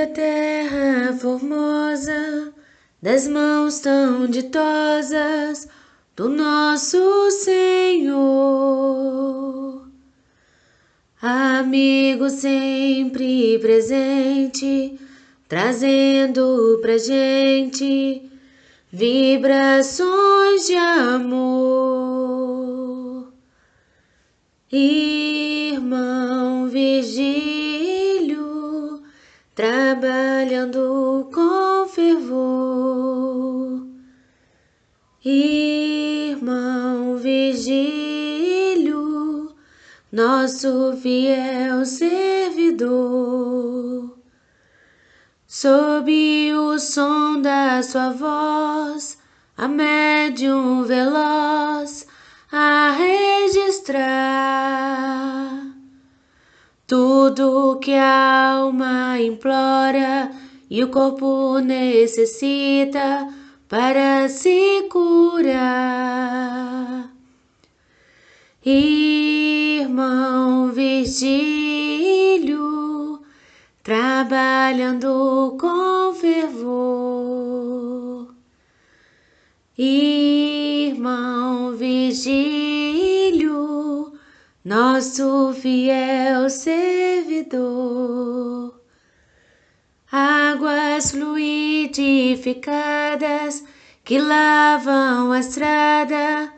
da terra formosa, das mãos tão ditosas do nosso Senhor. Amigo sempre presente, trazendo pra gente vibrações de amor. Irmão Virgílio, trabalhando com fervor. Irmão Virgílio, nosso fiel servidor. Sob o som da sua voz, a médium veloz a registrar tudo que a alma implora e o corpo necessita para se curar. Irmão Virgílio, trabalhando com fervor. Irmão Virgílio, nosso fiel servidor. Águas fluidificadas que lavam a estrada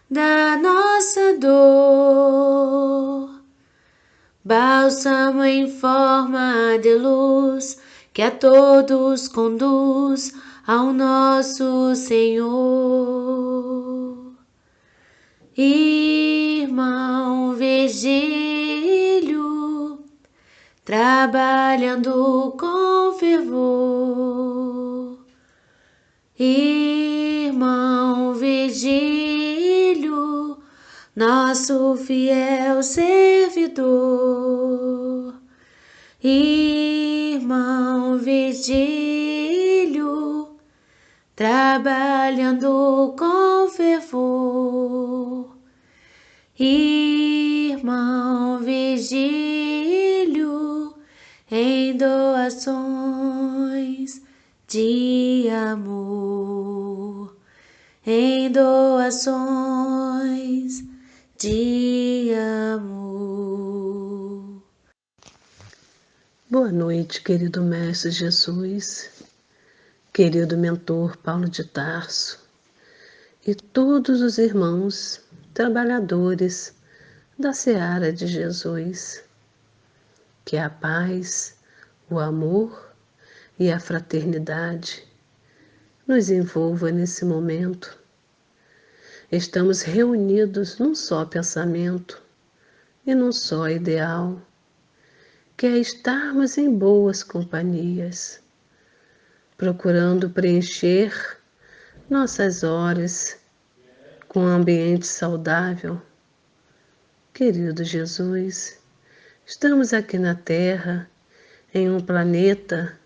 da nossa dor. Bálsamo em forma de luz que a todos conduz ao nosso Senhor. Irmão Virgílio, trabalhando com fervor. Irmão Virgílio, nosso fiel servidor. Irmão Virgílio, trabalhando com fervor. Irmão Virgílio, em doações de amor, em doações de amor. Boa noite, querido Mestre Jesus, querido mentor Paulo de Tarso e todos os irmãos trabalhadores da seara de Jesus. Que a paz, o amor e a fraternidade nos envolva nesse momento. Estamos reunidos num só pensamento e num só ideal, que é estarmos em boas companhias, procurando preencher nossas horas com um ambiente saudável. Querido Jesus, estamos aqui na Terra, em um planeta,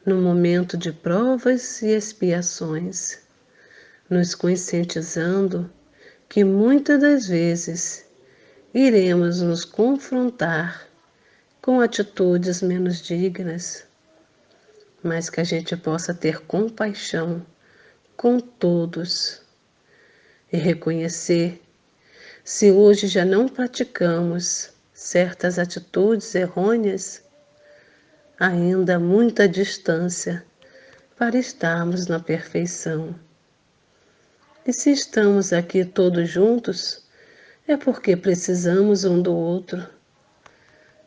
num momento de provas e expiações, nos conscientizando que muitas das vezes iremos nos confrontar com atitudes menos dignas, mas que a gente possa ter compaixão com todos e reconhecer se hoje já não praticamos certas atitudes errôneas, ainda há muita distância para estarmos na perfeição. E se estamos aqui todos juntos, é porque precisamos um do outro.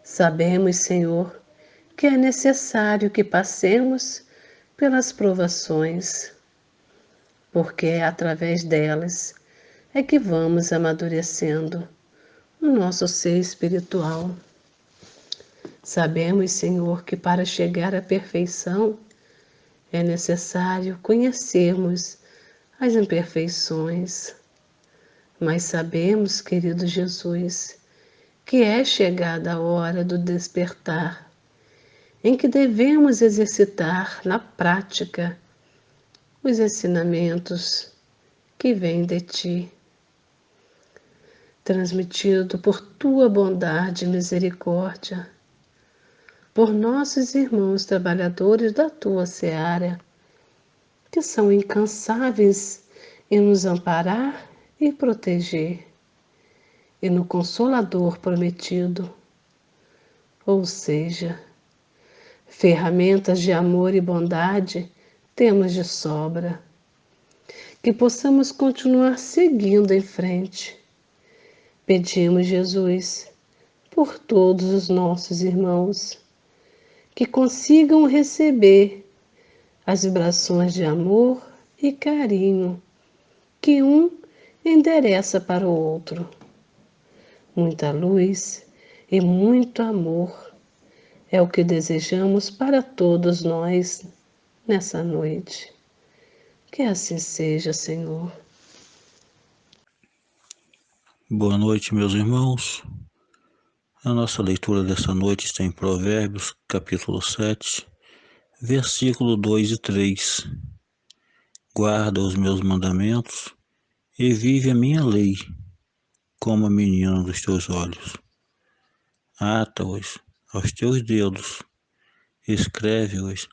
Sabemos, Senhor, que é necessário que passemos pelas provações, porque é através delas é que vamos amadurecendo o nosso ser espiritual. Sabemos, Senhor, que para chegar à perfeição é necessário conhecermos as imperfeições, mas sabemos, querido Jesus, que é chegada a hora do despertar, em que devemos exercitar na prática os ensinamentos que vêm de Ti, transmitido por Tua bondade e misericórdia. por nossos irmãos trabalhadores da tua seara, que são incansáveis em nos amparar e proteger, e no Consolador prometido, ou seja, ferramentas de amor e bondade temos de sobra, que possamos continuar seguindo em frente. Pedimos, Jesus, por todos os nossos irmãos, que consigam receber as vibrações de amor e carinho que um endereça para o outro. Muita luz e muito amor é o que desejamos para todos nós nessa noite. Que assim seja, Senhor. Boa noite, meus irmãos. A nossa leitura dessa noite está em Provérbios, capítulo 7, versículo 2 e 3. Guarda os meus mandamentos e vive a minha lei, como a menina dos teus olhos. Ata-os aos teus dedos, escreve-os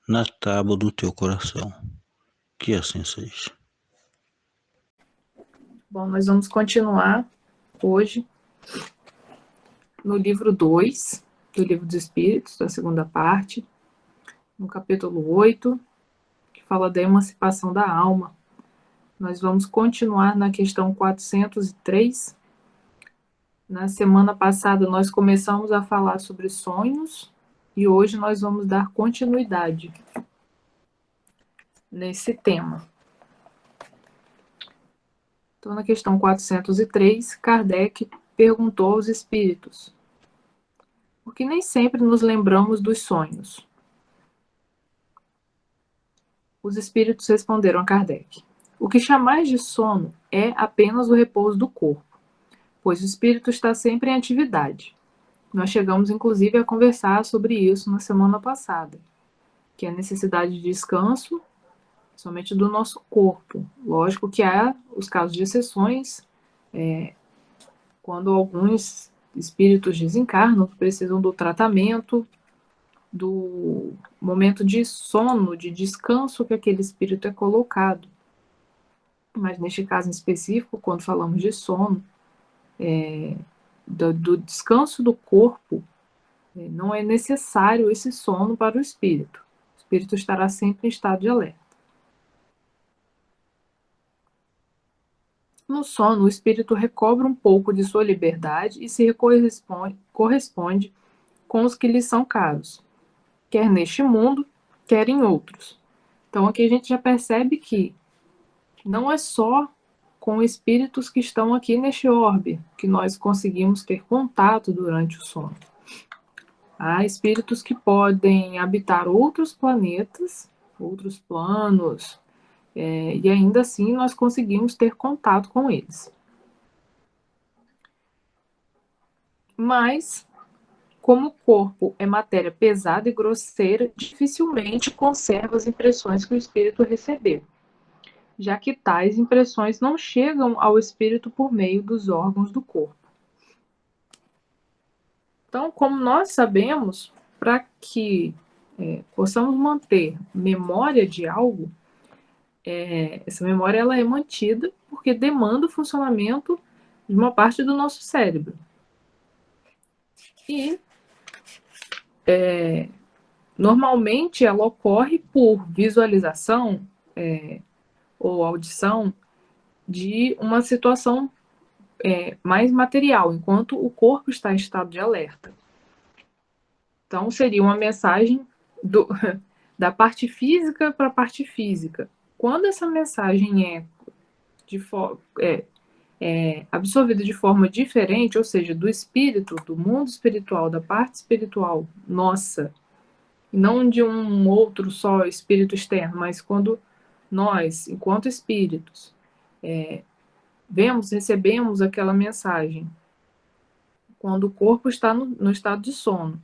na tábua do teu coração. Que assim seja. Bom, nós vamos continuar hoje no livro 2 do Livro dos Espíritos, da segunda parte, no capítulo 8, que fala da emancipação da alma. Nós vamos continuar na questão 403. Na semana passada nós começamos a falar sobre sonhos e hoje nós vamos dar continuidade nesse tema. Então, na questão 403, Kardec perguntou aos espíritos: por que nem sempre nos lembramos dos sonhos? Os espíritos responderam a Kardec: o que chamais de sono é apenas o repouso do corpo, pois o espírito está sempre em atividade. Nós chegamos, inclusive, a conversar sobre isso na semana passada, que é a necessidade de descanso somente do nosso corpo. Lógico que há os casos de exceções, quando alguns espíritos desencarnam, que precisam do tratamento, do momento de sono, de descanso que aquele espírito é colocado. Mas neste caso em específico, quando falamos de sono, do descanso do corpo, não é necessário esse sono para o espírito. O espírito estará sempre em estado de alerta. No sono, o espírito recobra um pouco de sua liberdade e se corresponde com os que lhe são caros, quer neste mundo, quer em outros. Então aqui a gente já percebe que não é só com espíritos que estão aqui neste orbe que nós conseguimos ter contato durante o sono. Há espíritos que podem habitar outros planetas, outros planos, e ainda assim nós conseguimos ter contato com eles. Mas, como o corpo é matéria pesada e grosseira, dificilmente conserva as impressões que o espírito recebeu, já que tais impressões não chegam ao espírito por meio dos órgãos do corpo. Então, como nós sabemos, para que possamos manter memória de algo, essa memória ela é mantida porque demanda o funcionamento de uma parte do nosso cérebro. E normalmente ela ocorre por visualização ou audição de uma situação mais material, enquanto o corpo está em estado de alerta. Então, seria uma mensagem da parte física para a parte física. Quando essa mensagem é absorvida de forma diferente, ou seja, do espírito, do mundo espiritual, da parte espiritual nossa, não de um outro só espírito externo, mas quando nós, enquanto espíritos, recebemos aquela mensagem, quando o corpo está no estado de sono,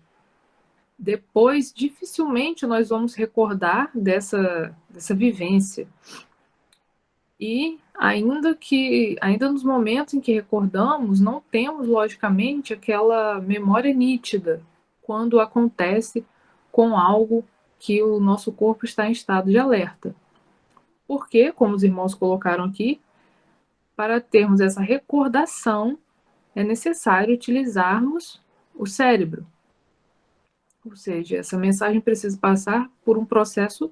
depois dificilmente nós vamos recordar dessa vivência. E ainda nos momentos em que recordamos, não temos, logicamente, aquela memória nítida quando acontece com algo que o nosso corpo está em estado de alerta. Porque, como os irmãos colocaram aqui, para termos essa recordação, é necessário utilizarmos o cérebro. Ou seja, essa mensagem precisa passar por um processo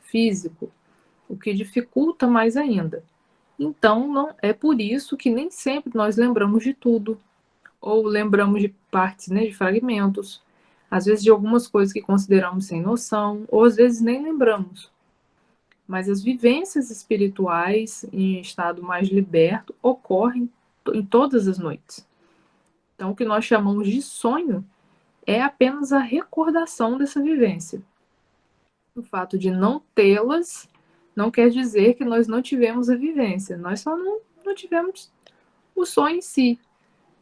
físico, o que dificulta mais ainda. Então, não é por isso que nem sempre nós lembramos de tudo, ou lembramos de partes, né, de fragmentos, às vezes de algumas coisas que consideramos sem noção, ou às vezes nem lembramos. Mas as vivências espirituais em estado mais liberto ocorrem em todas as noites. Então, o que nós chamamos de sonho é apenas a recordação dessa vivência. O fato de não tê-las não quer dizer que nós não tivemos a vivência, nós só não tivemos o sonho em si,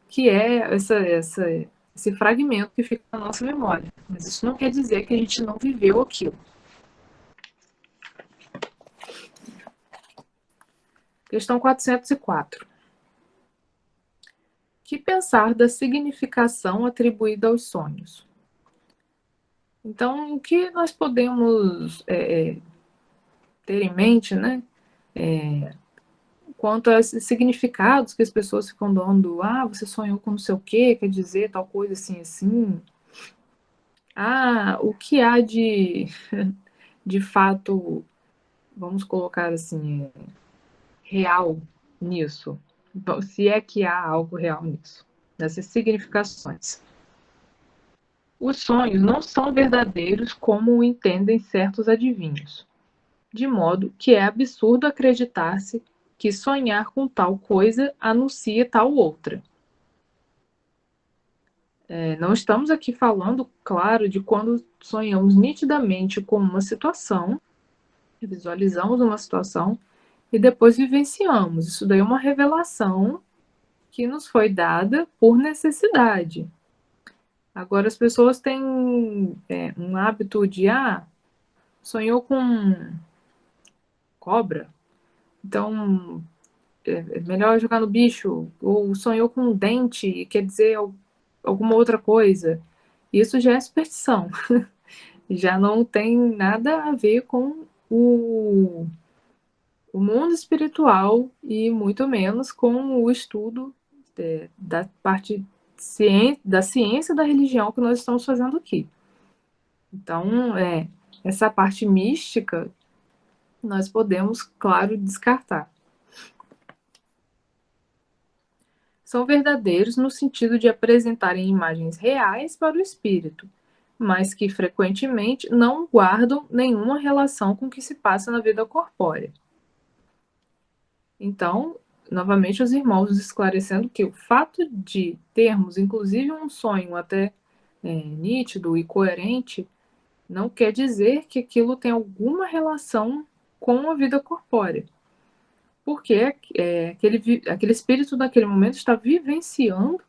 que é esse fragmento que fica na nossa memória. Mas isso não quer dizer que a gente não viveu aquilo. Questão 404. Que pensar da significação atribuída aos sonhos? Então, o que nós podemos ter em mente, né? Quanto a esses significados que as pessoas ficam dando. Ah, você sonhou com não sei o quê, quer dizer tal coisa assim, assim. Ah, o que há de fato, vamos colocar assim, real nisso? Então, se é que há algo real nisso, nessas significações. Os sonhos não são verdadeiros como o entendem certos adivinhos, de modo que é absurdo acreditar-se que sonhar com tal coisa anuncia tal outra. Não estamos aqui falando, claro, de quando sonhamos nitidamente com uma situação, visualizamos uma situação e depois vivenciamos. Isso daí é uma revelação que nos foi dada por necessidade. Agora, as pessoas têm um hábito de, sonhou com cobra, então é melhor jogar no bicho, ou sonhou com um dente, quer dizer alguma outra coisa. Isso já é superstição. Já não tem nada a ver com o mundo espiritual e muito menos com o estudo da parte da ciência da religião que nós estamos fazendo aqui. Então, essa parte mística nós podemos, claro, descartar. São verdadeiros no sentido de apresentarem imagens reais para o espírito, mas que frequentemente não guardam nenhuma relação com o que se passa na vida corpórea. Então, novamente, os irmãos esclarecendo que o fato de termos, inclusive, um sonho até nítido e coerente, não quer dizer que aquilo tem alguma relação com a vida corpórea. Porque aquele espírito naquele momento está vivenciando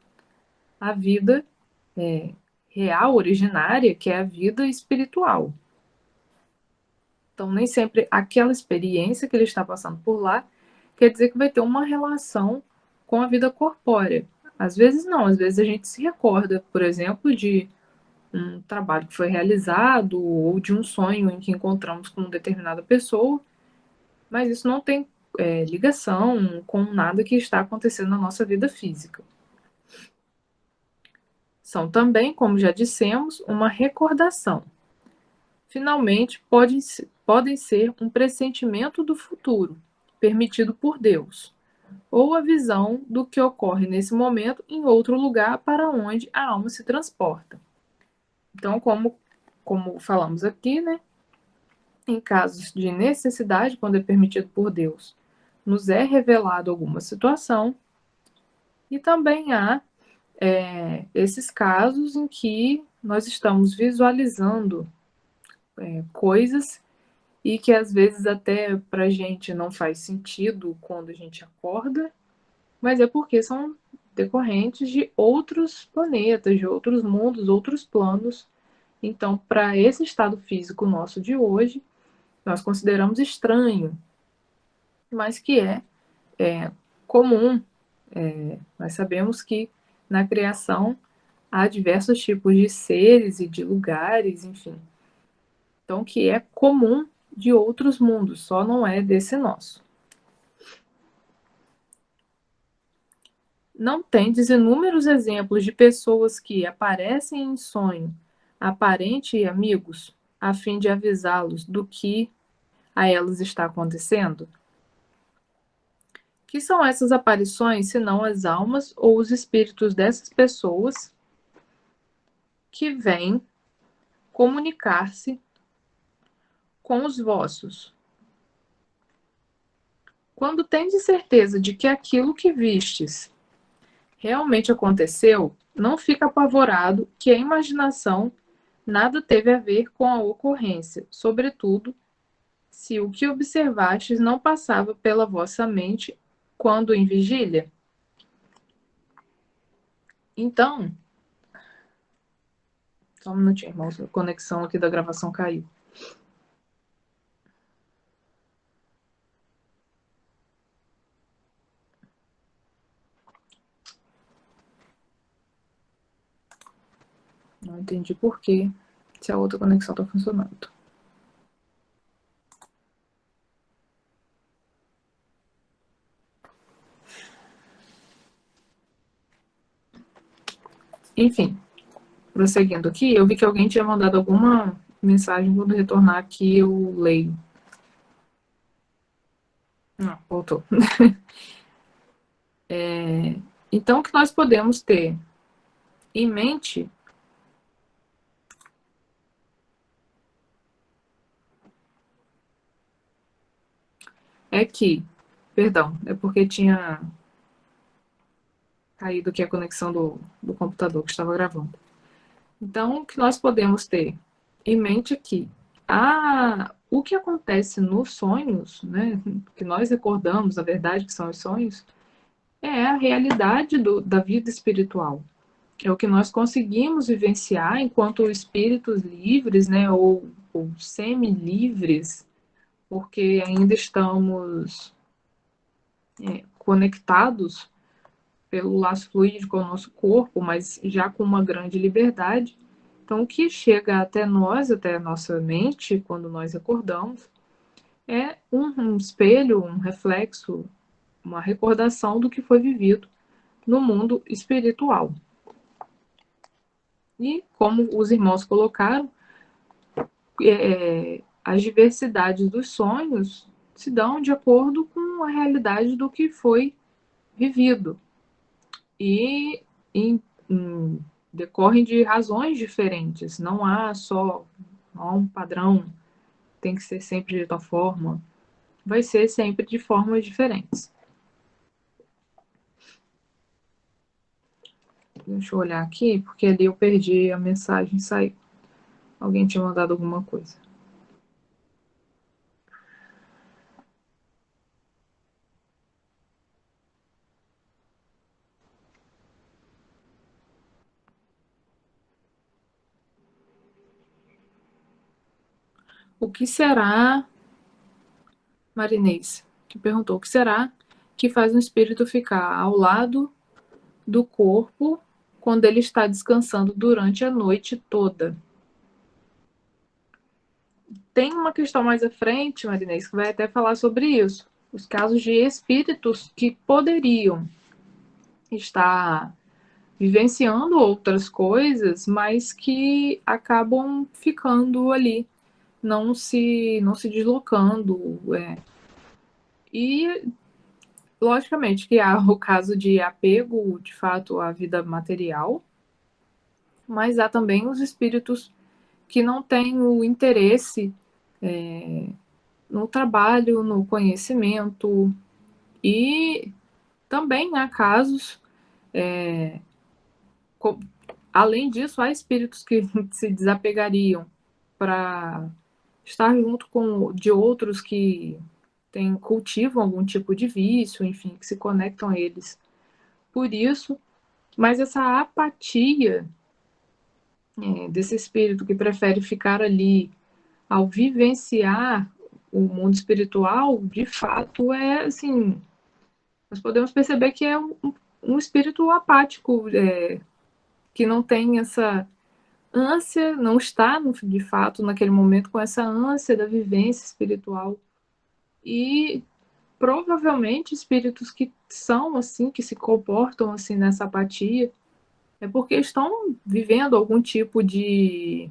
a vida real, originária, que é a vida espiritual. Então, nem sempre aquela experiência que ele está passando por lá quer dizer que vai ter uma relação com a vida corpórea. Às vezes não, às vezes a gente se recorda, por exemplo, de um trabalho que foi realizado ou de um sonho em que encontramos com uma determinada pessoa, mas isso não tem ligação com nada que está acontecendo na nossa vida física. São também, como já dissemos, uma recordação. Finalmente, podem ser um pressentimento do futuro, permitido por Deus, ou a visão do que ocorre nesse momento em outro lugar para onde a alma se transporta. Então, como falamos aqui, né? Em casos de necessidade, quando é permitido por Deus, nos é revelado alguma situação, e também há esses casos em que nós estamos visualizando coisas e que às vezes até para a gente não faz sentido quando a gente acorda, mas é porque são decorrentes de outros planetas, de outros mundos, outros planos. Então, para esse estado físico nosso de hoje, nós consideramos estranho, mas que é comum. Nós sabemos que na criação há diversos tipos de seres e de lugares, enfim. Então, que é comum de outros mundos, só não é desse nosso. Não tendes inúmeros exemplos de pessoas que aparecem em sonho, aparente e amigos, a fim de avisá-los do que a elas está acontecendo? Que são essas aparições, senão as almas ou os espíritos dessas pessoas que vêm comunicar-se com os vossos? Quando tendes certeza de que aquilo que vistes realmente aconteceu, não fica apavorado que a imaginação nada teve a ver com a ocorrência, sobretudo se o que observastes não passava pela vossa mente quando em vigília. Então, só um minutinho, irmãos, a conexão aqui da gravação caiu. Não entendi por quê, se a outra conexão está funcionando. Enfim, prosseguindo aqui, eu vi que alguém tinha mandado alguma mensagem. Quando retornar aqui, eu leio. Não, voltou. Então, o que nós podemos ter em mente é que, perdão, é porque tinha caído aqui a conexão do computador que estava gravando. Então, o que nós podemos ter em mente aqui? O que acontece nos sonhos, né, que nós recordamos, a verdade que são os sonhos, é a realidade da vida espiritual. É o que nós conseguimos vivenciar enquanto espíritos livres, né, ou semi-livres, porque ainda estamos conectados pelo laço fluídico ao nosso corpo, mas já com uma grande liberdade. Então, o que chega até nós, até a nossa mente, quando nós acordamos, é um espelho, um reflexo, uma recordação do que foi vivido no mundo espiritual. E, como os irmãos colocaram, as diversidades dos sonhos se dão de acordo com a realidade do que foi vivido. E decorrem de razões diferentes. Não há só um padrão, tem que ser sempre de tal forma. Vai ser sempre de formas diferentes. Deixa eu olhar aqui, porque ali eu perdi a mensagem, saiu. Alguém tinha mandado alguma coisa. O que será, Marinês, que perguntou, o que será que faz um espírito ficar ao lado do corpo quando ele está descansando durante a noite toda? Tem uma questão mais à frente, Marinês, que vai até falar sobre isso. Os casos de espíritos que poderiam estar vivenciando outras coisas, mas que acabam ficando ali, não se deslocando. E, logicamente, que há o caso de apego, de fato, à vida material, mas há também os espíritos que não têm o interesse no trabalho, no conhecimento, e também há casos, além disso, há espíritos que se desapegariam para estar junto de outros que cultivam algum tipo de vício, enfim, que se conectam a eles por isso, mas essa apatia desse espírito que prefere ficar ali ao vivenciar o mundo espiritual, de fato, é assim, nós podemos perceber que é um espírito apático, que não tem essa ânsia, não está, de fato, naquele momento com essa ânsia da vivência espiritual. E provavelmente espíritos que são assim, que se comportam assim nessa apatia, é porque estão vivendo algum tipo de,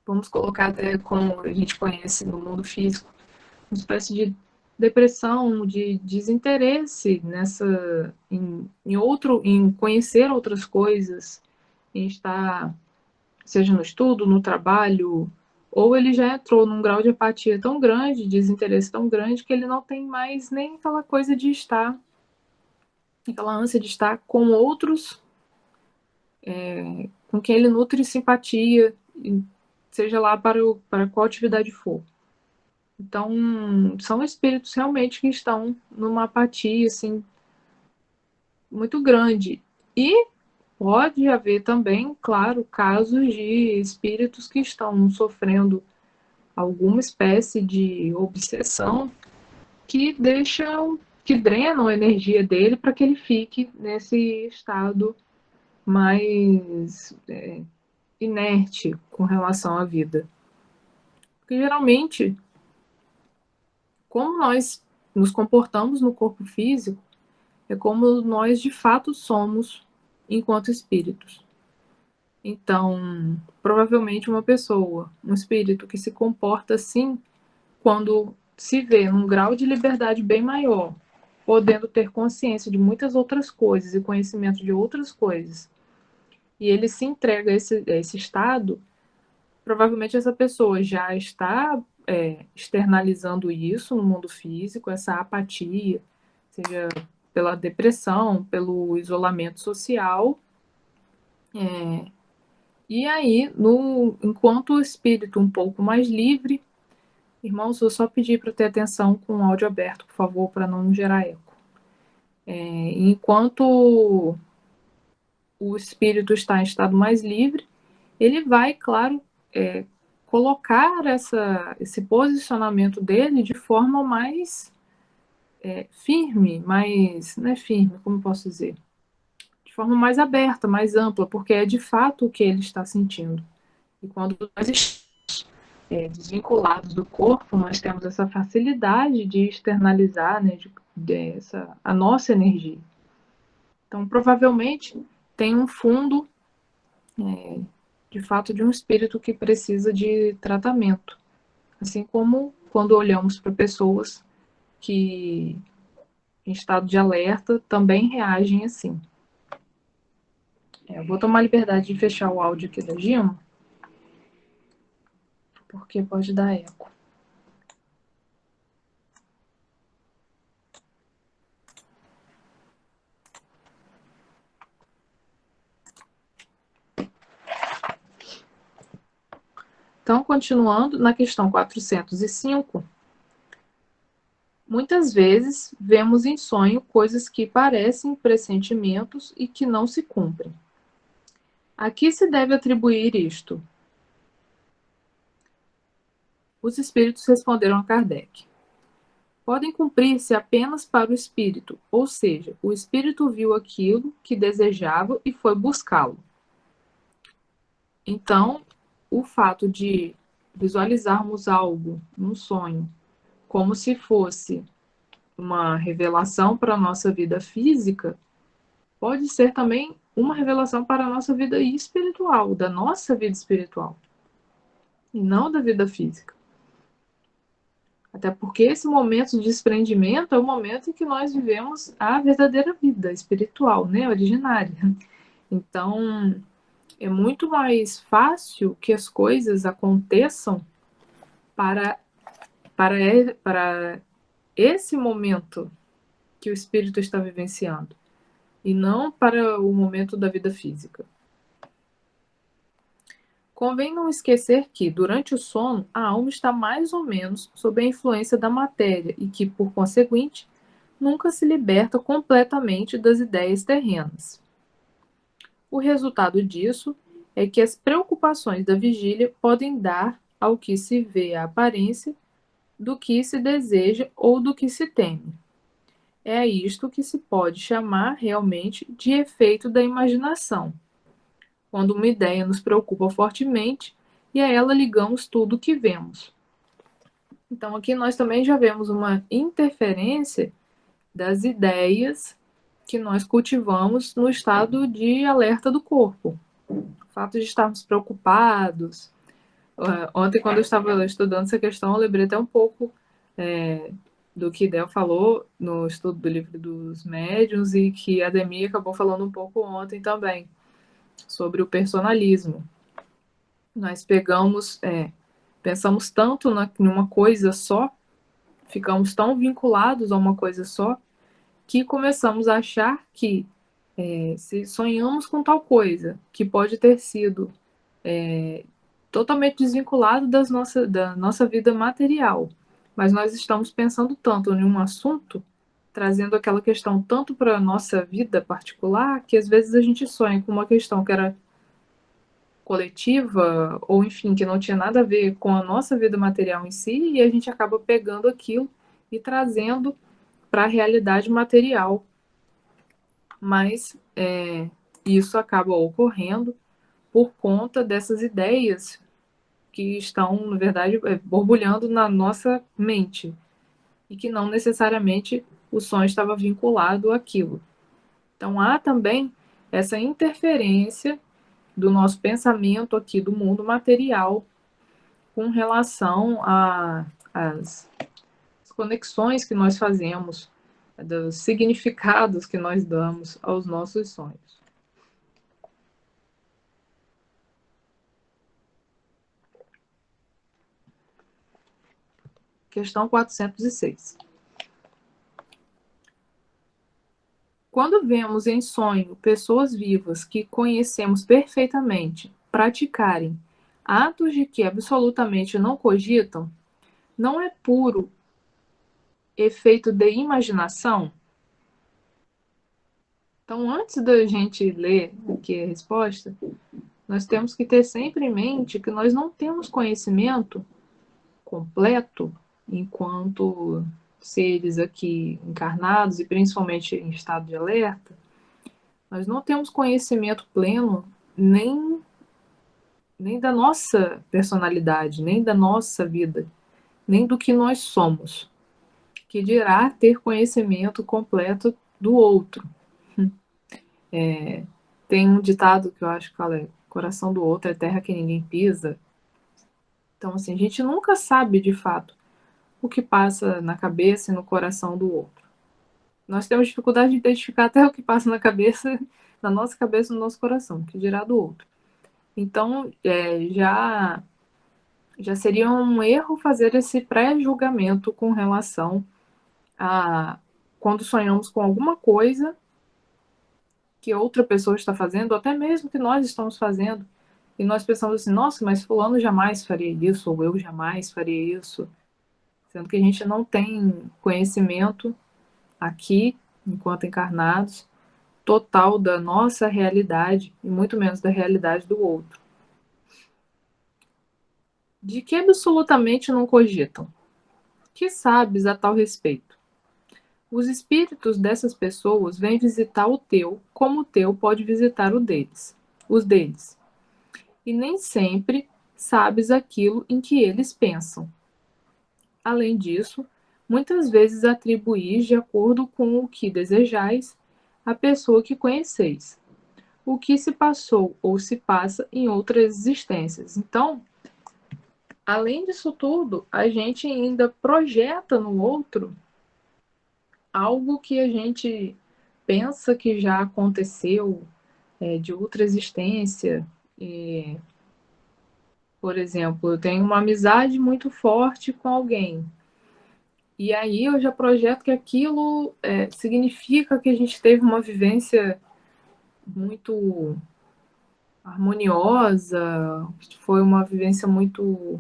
vamos colocar até como a gente conhece no mundo físico, uma espécie de depressão, de desinteresse nessa, em conhecer outras coisas, em estar, seja no estudo, no trabalho, ou ele já entrou num grau de apatia tão grande, desinteresse tão grande, que ele não tem mais nem aquela coisa de estar, aquela ânsia de estar com outros, com quem ele nutre simpatia, seja lá para qual atividade for. Então, são espíritos realmente que estão numa apatia, assim, muito grande. E pode haver também, claro, casos de espíritos que estão sofrendo alguma espécie de obsessão que drenam a energia dele para que ele fique nesse estado mais inerte com relação à vida. Porque geralmente, como nós nos comportamos no corpo físico, é como nós de fato somos enquanto espíritos. Então, provavelmente uma pessoa, um espírito que se comporta assim, quando se vê num grau de liberdade bem maior, podendo ter consciência de muitas outras coisas e conhecimento de outras coisas, e ele se entrega a esse estado, provavelmente essa pessoa já está externalizando isso no mundo físico, essa apatia, seja pela depressão, pelo isolamento social. E aí, enquanto o espírito um pouco mais livre, irmãos, vou só pedir para ter atenção com o áudio aberto, por favor, para não gerar eco. Enquanto o espírito está em estado mais livre, ele vai, claro, colocar esse posicionamento dele de forma mais firme, mais, não é firme, como posso dizer? De forma mais aberta, mais ampla, porque é de fato o que ele está sentindo. E quando nós estamos desvinculados do corpo, nós temos essa facilidade de externalizar, né, a nossa energia. Então, provavelmente, tem um fundo, de fato, de um espírito que precisa de tratamento. Assim como quando olhamos para pessoas que, em estado de alerta, também reagem assim. Eu vou tomar a liberdade de fechar o áudio aqui da Gilma, porque pode dar eco. Então, continuando na questão 405, muitas vezes vemos em sonho coisas que parecem pressentimentos e que não se cumprem. A que se deve atribuir isto? Os espíritos responderam a Kardec. Podem cumprir-se apenas para o espírito, ou seja, o espírito viu aquilo que desejava e foi buscá-lo. Então, o fato de visualizarmos algo num sonho como se fosse uma revelação para a nossa vida física, pode ser também uma revelação para a nossa vida espiritual, da nossa vida espiritual, e não da vida física. Até porque esse momento de desprendimento é o momento em que nós vivemos a verdadeira vida espiritual, né, originária. Então, é muito mais fácil que as coisas aconteçam para esse momento que o espírito está vivenciando, e não para o momento da vida física. Convém não esquecer que, durante o sono, a alma está mais ou menos sob a influência da matéria e que, por conseguinte, nunca se liberta completamente das ideias terrenas. O resultado disso é que as preocupações da vigília podem dar ao que se vê a aparência do que se deseja ou do que se teme. É isto que se pode chamar realmente de efeito da imaginação, quando uma ideia nos preocupa fortemente e a ela ligamos tudo o que vemos. Então, aqui nós também já vemos uma interferência das ideias que nós cultivamos no estado de alerta do corpo. O fato de estarmos preocupados. Ontem, quando eu estava estudando essa questão, eu lembrei até um pouco do que Del falou no estudo do livro dos médiuns e que a Demi acabou falando um pouco ontem também, sobre o personalismo. Nós pensamos tanto em uma coisa só, ficamos tão vinculados a uma coisa só, que começamos a achar que se sonhamos com tal coisa, que pode ter sido totalmente desvinculado da nossa vida material, mas nós estamos pensando tanto em um assunto, trazendo aquela questão tanto para a nossa vida particular, que às vezes a gente sonha com uma questão que era coletiva, ou enfim, que não tinha nada a ver com a nossa vida material em si, e a gente acaba pegando aquilo e trazendo para a realidade material. Mas isso acaba ocorrendo por conta dessas ideias que estão, na verdade, borbulhando na nossa mente e que não necessariamente o sonho estava vinculado àquilo. Então, há também essa interferência do nosso pensamento aqui do mundo material com relação às conexões que nós fazemos, dos significados que nós damos aos nossos sonhos. Questão 406. Quando vemos em sonho pessoas vivas que conhecemos perfeitamente praticarem atos de que absolutamente não cogitam, não é puro efeito de imaginação? Então, antes da gente ler aqui a resposta, nós temos que ter sempre em mente que nós não temos conhecimento completo enquanto seres aqui encarnados e principalmente em estado de alerta. Nós não temos conhecimento pleno nem da nossa personalidade, nem da nossa vida, nem do que nós somos, que dirá ter conhecimento completo do outro. Tem um ditado que eu acho que fala: coração do outro é terra que ninguém pisa. Então, assim, a gente nunca sabe de fato o que passa na cabeça e no coração do outro. Nós temos dificuldade de identificar até o que passa na cabeça, na nossa cabeça e no nosso coração, que dirá do outro. Então, já seria um erro fazer esse pré-julgamento com relação a quando sonhamos com alguma coisa que outra pessoa está fazendo, ou até mesmo que nós estamos fazendo, e nós pensamos assim: nossa, mas fulano jamais faria isso, ou eu jamais faria isso, sendo que a gente não tem conhecimento aqui, enquanto encarnados, total da nossa realidade, e muito menos da realidade do outro. De que absolutamente não cogitam? Que sabes a tal respeito? Os espíritos dessas pessoas vêm visitar o teu, como o teu pode visitar os deles. E nem sempre sabes aquilo em que eles pensam. Além disso, muitas vezes atribuís de acordo com o que desejais à pessoa que conheceis, o que se passou ou se passa em outras existências. Então, além disso tudo, a gente ainda projeta no outro algo que a gente pensa que já aconteceu de outra existência. Por exemplo, eu tenho uma amizade muito forte com alguém, e aí eu já projeto que aquilo significa que a gente teve uma vivência muito harmoniosa, foi uma vivência muito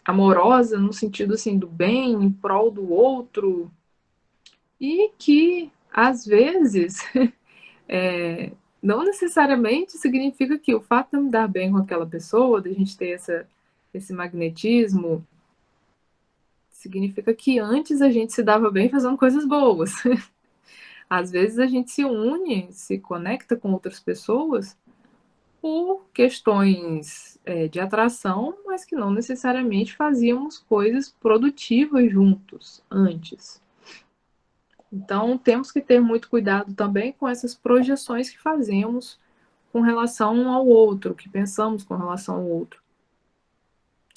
amorosa, no sentido assim do bem, em prol do outro, e que às vezes não necessariamente significa que o fato de eu me dar bem com aquela pessoa, de a gente ter esse magnetismo, significa que antes a gente se dava bem fazendo coisas boas. Às vezes a gente se une, se conecta com outras pessoas por questões de atração, mas que não necessariamente fazíamos coisas produtivas juntos antes. Então, temos que ter muito cuidado também com essas projeções que fazemos com relação ao outro, que pensamos com relação ao outro.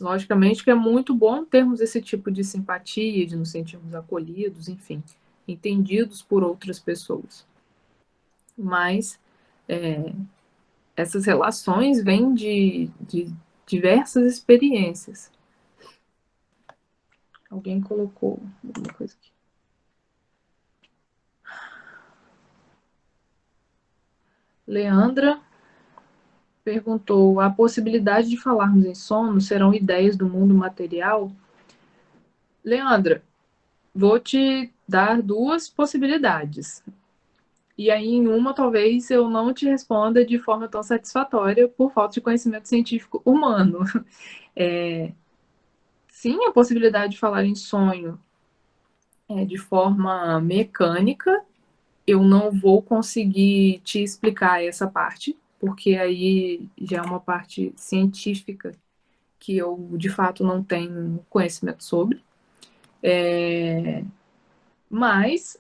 Logicamente que é muito bom termos esse tipo de simpatia, de nos sentirmos acolhidos, enfim, entendidos por outras pessoas. Mas essas relações vêm de diversas experiências. Alguém colocou alguma coisa aqui. Leandra perguntou: a possibilidade de falarmos em sono serão ideias do mundo material? Leandra, vou te dar duas possibilidades. E aí, em uma, talvez eu não te responda de forma tão satisfatória por falta de conhecimento científico humano. Sim, a possibilidade de falar em sonho de forma mecânica, eu não vou conseguir te explicar essa parte, porque aí já é uma parte científica que eu, de fato, não tenho conhecimento sobre. Mas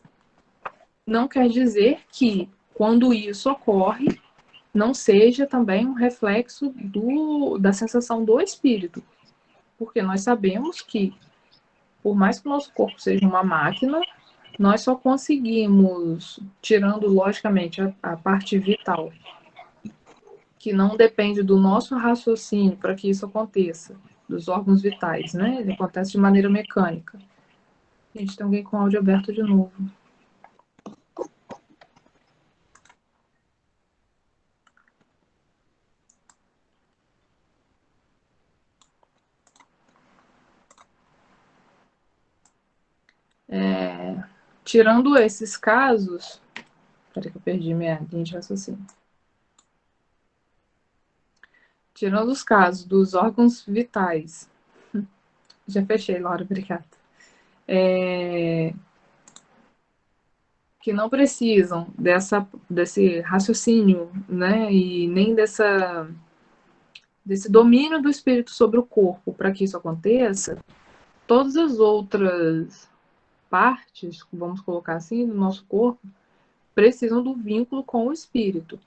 não quer dizer que, quando isso ocorre, não seja também um reflexo da sensação do espírito. Porque nós sabemos que, por mais que o nosso corpo seja uma máquina, nós só conseguimos, tirando logicamente a parte vital, que não depende do nosso raciocínio para que isso aconteça, dos órgãos vitais, né? Ele acontece de maneira mecânica. Gente, tem alguém com o áudio aberto de novo. Tirando esses casos... Peraí que eu perdi minha linha de raciocínio. Tirando os casos dos órgãos vitais. Já fechei, Laura, obrigada. Que não precisam desse raciocínio, né? E nem desse domínio do espírito sobre o corpo para que isso aconteça, todas as outras partes, vamos colocar assim, do nosso corpo, precisam do vínculo com o espírito.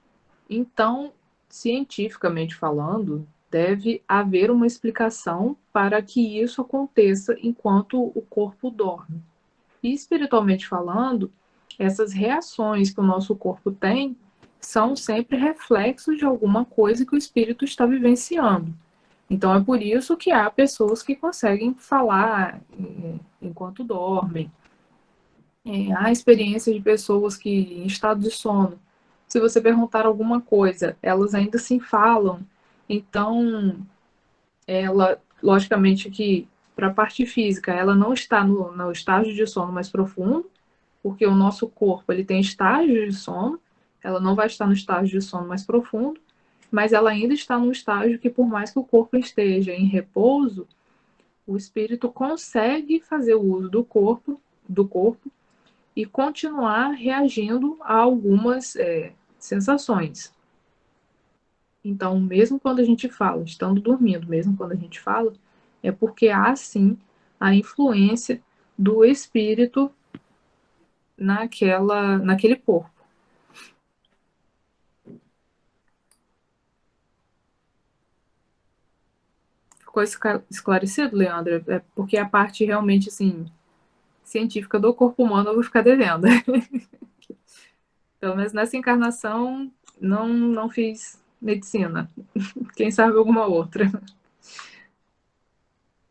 Então, cientificamente falando, deve haver uma explicação para que isso aconteça enquanto o corpo dorme. E espiritualmente falando, essas reações que o nosso corpo tem são sempre reflexos de alguma coisa que o espírito está vivenciando. Então, é por isso que há pessoas que conseguem falar enquanto dormem. Há experiência de pessoas que, em estado de sono, se você perguntar alguma coisa, elas ainda assim falam. Então, ela, logicamente que, para a parte física, ela não está no estágio de sono mais profundo, porque o nosso corpo ele tem estágios de sono, ela não vai estar no estágio de sono mais profundo, mas ela ainda está num estágio que, por mais que o corpo esteja em repouso, o espírito consegue fazer o uso do corpo e continuar reagindo a algumas sensações. Então, mesmo quando a gente fala, estando dormindo, mesmo quando a gente fala, é porque há sim a influência do espírito naquele corpo. Ficou esclarecido, Leandro? É porque a parte realmente, assim, científica do corpo humano eu vou ficar devendo. Pelo menos nessa encarnação, não fiz medicina. Quem sabe alguma outra.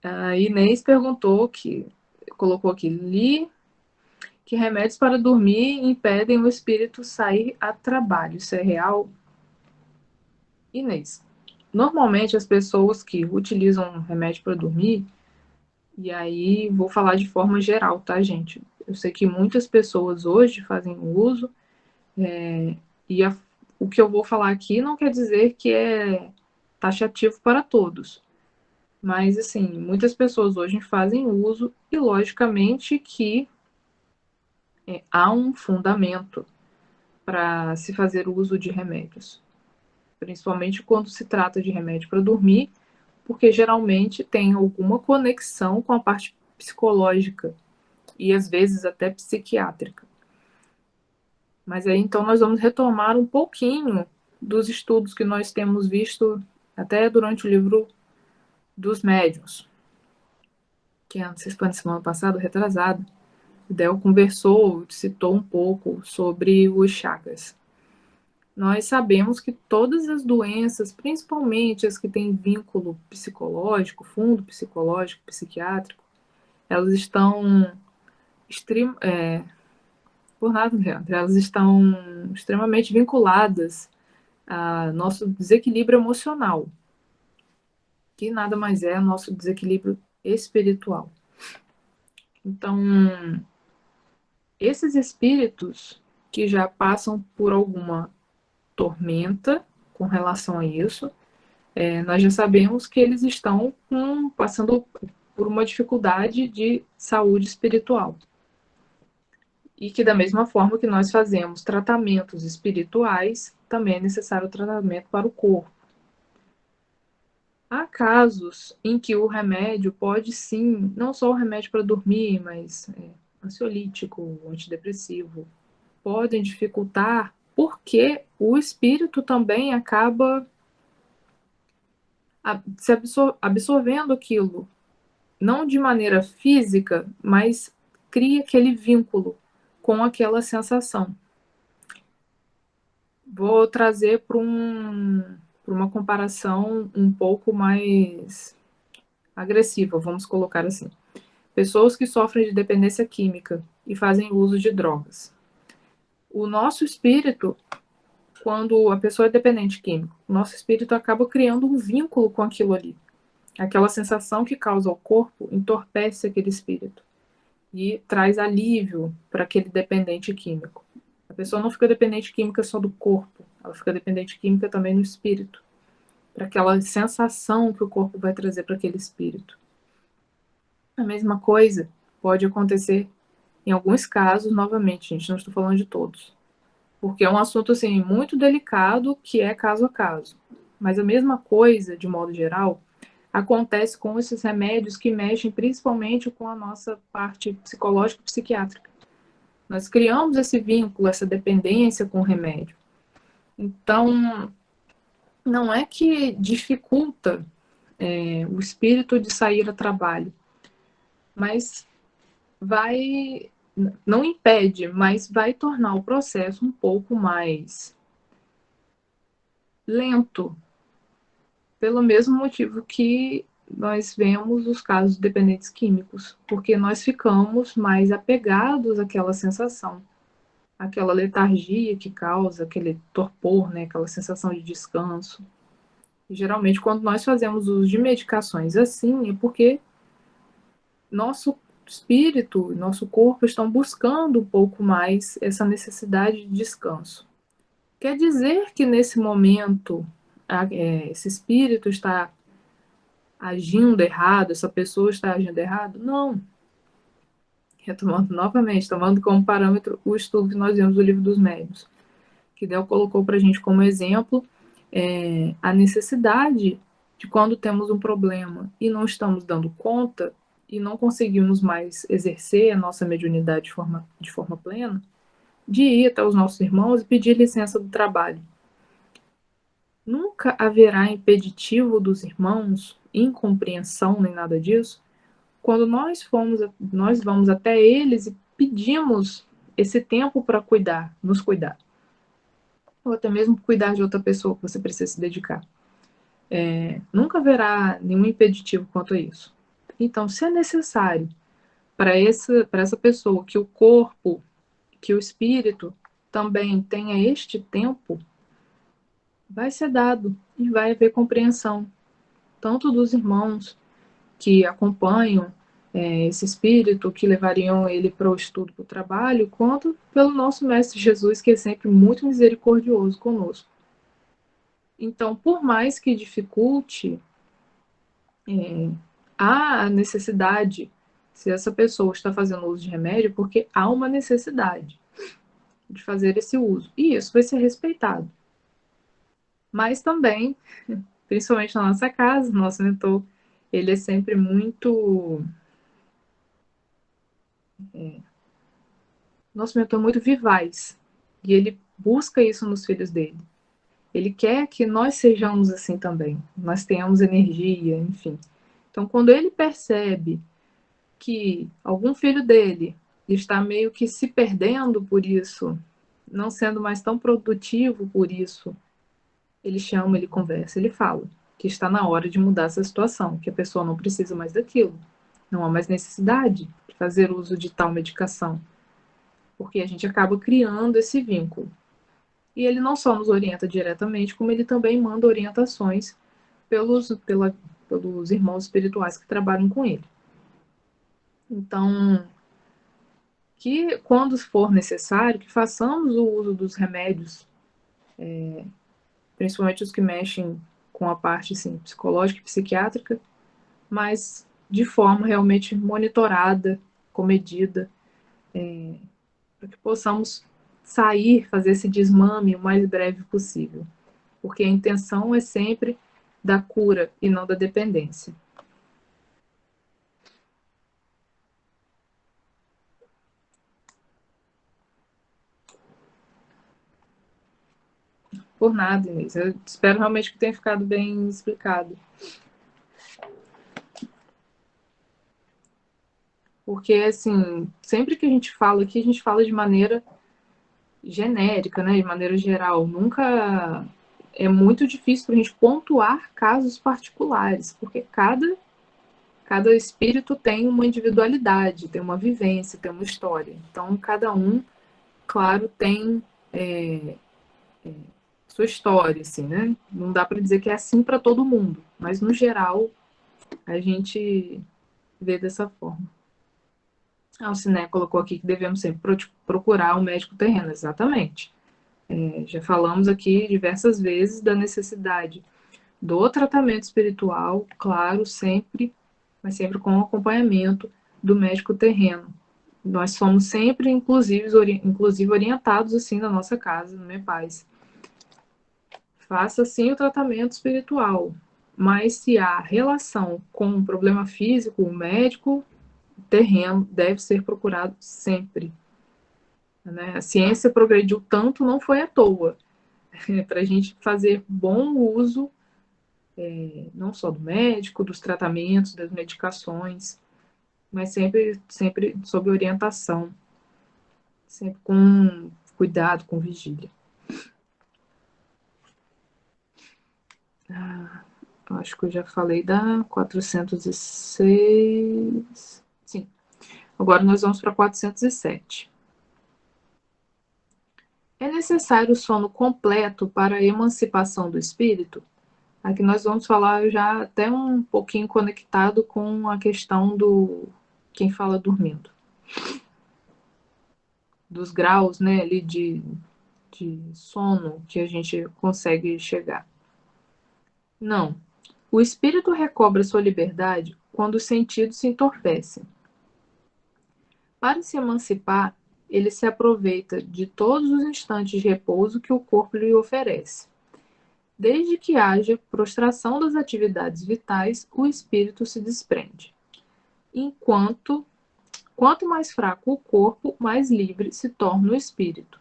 A Inês perguntou, colocou aqui, li que remédios para dormir impedem o espírito sair a trabalho. Isso é real? Inês, normalmente as pessoas que utilizam remédio para dormir, e aí vou falar de forma geral, tá, gente? Eu sei que muitas pessoas hoje fazem uso, e o que eu vou falar aqui não quer dizer que é taxativo para todos. Mas, assim, muitas pessoas hoje fazem uso e, logicamente, que há um fundamento para se fazer uso de remédios, principalmente quando se trata de remédio para dormir, porque geralmente tem alguma conexão com a parte psicológica e às vezes até psiquiátrica. Mas aí então nós vamos retomar um pouquinho dos estudos que nós temos visto até durante o livro dos médiuns, que não sei se foi na semana passada, retrasada. O Del conversou, citou um pouco sobre os chakras. Nós sabemos que todas as doenças, principalmente as que têm vínculo psicológico, fundo psicológico, psiquiátrico, elas estão por nada, Leandro, elas estão extremamente vinculadas a nosso desequilíbrio emocional, que nada mais é nosso desequilíbrio espiritual. Então, esses espíritos que já passam por alguma tormenta com relação a isso, nós já sabemos que eles estão passando por uma dificuldade de saúde espiritual. E que da mesma forma que nós fazemos tratamentos espirituais, também é necessário tratamento para o corpo. Há casos em que o remédio pode sim, não só o remédio para dormir, mas ansiolítico, antidepressivo, podem dificultar porque o espírito também acaba se absorvendo aquilo, não de maneira física, mas cria aquele vínculo com aquela sensação. Vou trazer para uma comparação um pouco mais agressiva, vamos colocar assim. Pessoas que sofrem de dependência química e fazem uso de drogas. O nosso espírito, quando a pessoa é dependente químico, o nosso espírito acaba criando um vínculo com aquilo ali. Aquela sensação que causa ao corpo entorpece aquele espírito e traz alívio para aquele dependente químico. A pessoa não fica dependente química só do corpo, ela fica dependente química também no espírito, para aquela sensação que o corpo vai trazer para aquele espírito. A mesma coisa pode acontecer em alguns casos, novamente, gente, não estou falando de todos, porque é um assunto assim muito delicado que é caso a caso. Mas a mesma coisa, de modo geral, acontece com esses remédios que mexem principalmente com a nossa parte psicológica e psiquiátrica. Nós criamos esse vínculo, essa dependência com o remédio. Então, não é que dificulta o espírito de sair a trabalho, mas não impede, mas vai tornar o processo um pouco mais lento, pelo mesmo motivo que nós vemos os casos de dependentes químicos, porque nós ficamos mais apegados àquela sensação, aquela letargia que causa, aquele torpor, né, aquela sensação de descanso. E, geralmente, quando nós fazemos uso de medicações assim, é porque nosso espírito, nosso corpo estão buscando um pouco mais essa necessidade de descanso. Quer dizer que nesse momento esse espírito está agindo errado, essa pessoa está agindo errado? Não. Retomando novamente, tomando como parâmetro o estudo que nós vimos do Livro dos Médiuns, que Del colocou para a gente como exemplo a necessidade de quando temos um problema e não estamos dando conta e não conseguimos mais exercer a nossa mediunidade de forma plena, de ir até os nossos irmãos e pedir licença do trabalho. Nunca haverá impeditivo dos irmãos, incompreensão nem nada disso, quando nós vamos até eles e pedimos esse tempo para nos cuidar. Ou até mesmo cuidar de outra pessoa que você precisa se dedicar. Nunca haverá nenhum impeditivo quanto a isso. Então, se é necessário para essa pessoa que o corpo, que o espírito também tenha este tempo, vai ser dado e vai haver compreensão, tanto dos irmãos que acompanham esse espírito, que levariam ele para o estudo, para o trabalho, quanto pelo nosso Mestre Jesus, que é sempre muito misericordioso conosco. Então, por mais que dificulte, há a necessidade se essa pessoa está fazendo uso de remédio, porque há uma necessidade de fazer esse uso. E isso vai ser respeitado. Mas também, principalmente na nossa casa, nosso mentor, ele é sempre muito... Nosso mentor é muito vivaz. E ele busca isso nos filhos dele. Ele quer que nós sejamos assim também. Nós tenhamos energia, enfim. Então, quando ele percebe que algum filho dele está meio que se perdendo por isso, não sendo mais tão produtivo por isso, ele chama, ele conversa, ele fala que está na hora de mudar essa situação, que a pessoa não precisa mais daquilo, não há mais necessidade de fazer uso de tal medicação, porque a gente acaba criando esse vínculo. E ele não só nos orienta diretamente, como ele também manda orientações pelos irmãos espirituais que trabalham com ele. Então, que quando for necessário, que façamos o uso dos remédios, principalmente os que mexem com a parte assim, psicológica e psiquiátrica, mas de forma realmente monitorada, comedida, para que possamos sair, fazer esse desmame o mais breve possível. Porque a intenção é sempre da cura e não da dependência. Por nada, Inês. Eu espero realmente que tenha ficado bem explicado. Porque, assim, sempre que a gente fala aqui, a gente fala de maneira genérica, né? De maneira geral. Nunca... É muito difícil para a gente pontuar casos particulares, porque cada espírito tem uma individualidade, tem uma vivência, tem uma história. Então, cada um, claro, tem sua história, assim, né? Não dá para dizer que é assim para todo mundo, mas no geral a gente vê dessa forma. A Alciné colocou aqui que devemos sempre procurar um médico terreno, exatamente. Já falamos aqui diversas vezes da necessidade do tratamento espiritual, claro, sempre, mas sempre com o acompanhamento do médico terreno. Nós somos sempre, inclusive orientados assim na nossa casa, no meu pai. Faça sim o tratamento espiritual, mas se há relação com um problema físico, o médico terreno deve ser procurado sempre. Né? A ciência progrediu tanto, não foi à toa. Para a gente fazer bom uso, não só do médico, dos tratamentos, das medicações, mas sempre sob orientação, sempre com cuidado, com vigília. Acho que eu já falei da 406. Sim. Agora nós vamos para 407. É necessário o sono completo para a emancipação do espírito? Aqui nós vamos falar já até um pouquinho conectado com a questão do quem fala dormindo. Dos graus, né, ali de sono que a gente consegue chegar. Não. O espírito recobra sua liberdade quando os sentidos se entorpecem. Para se emancipar, ele se aproveita de todos os instantes de repouso que o corpo lhe oferece. Desde que haja prostração das atividades vitais, o espírito se desprende. Quanto mais fraco o corpo, mais livre se torna o espírito.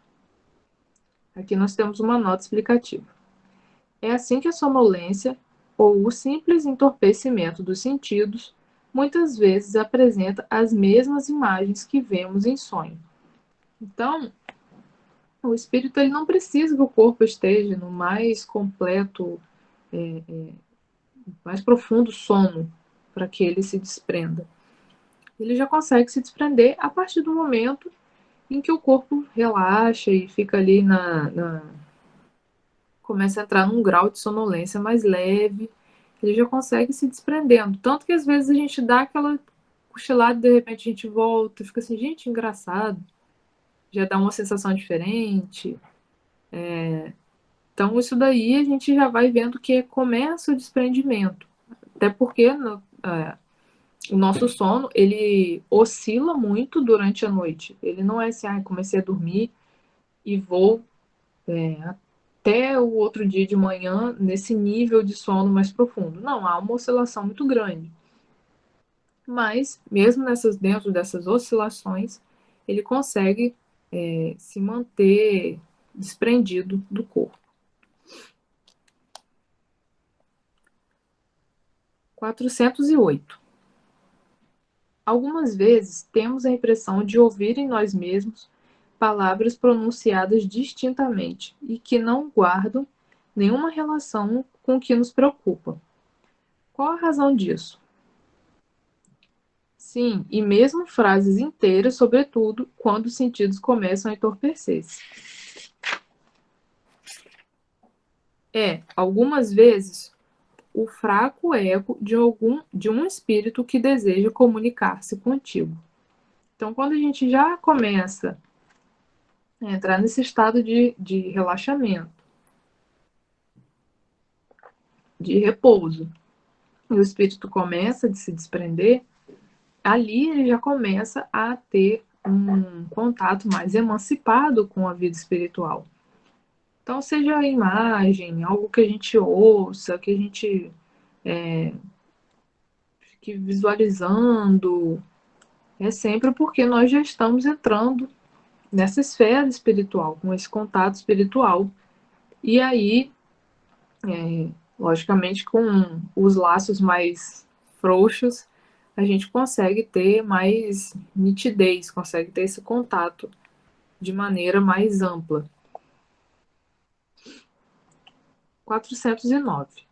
Aqui nós temos uma nota explicativa. É assim que a sonolência, ou o simples entorpecimento dos sentidos, muitas vezes apresenta as mesmas imagens que vemos em sonho. Então, o espírito ele não precisa que o corpo esteja no mais completo, mais profundo sono para que ele se desprenda. Ele já consegue se desprender a partir do momento em que o corpo relaxa e fica ali começa a entrar num grau de sonolência mais leve, ele já consegue se desprendendo. Tanto que às vezes a gente dá aquela cochilada e de repente a gente volta e fica assim, gente, engraçado. Já dá uma sensação diferente. Então isso daí a gente já vai vendo que começa o desprendimento. Até porque o nosso sono, ele oscila muito durante a noite. Ele não é assim, comecei a dormir e vou até o outro dia de manhã nesse nível de sono mais profundo. Não, há uma oscilação muito grande. Mas, mesmo dentro dessas oscilações, ele consegue se manter desprendido do corpo. 408. Algumas vezes temos a impressão de ouvir em nós mesmos palavras pronunciadas distintamente e que não guardam nenhuma relação com o que nos preocupa. Qual a razão disso? Sim, e mesmo frases inteiras, sobretudo quando os sentidos começam a entorpecer-se. Algumas vezes, o fraco eco de um espírito que deseja comunicar-se contigo. Então, quando a gente já começa a entrar nesse estado de relaxamento, de repouso, e o espírito começa a se desprender, ali ele já começa a ter um contato mais emancipado com a vida espiritual. Então, seja a imagem, algo que a gente ouça, que a gente fique visualizando, é sempre porque nós já estamos entrando nessa esfera espiritual, com esse contato espiritual. E aí, logicamente, com os laços mais frouxos, a gente consegue ter mais nitidez, consegue ter esse contato de maneira mais ampla. 409.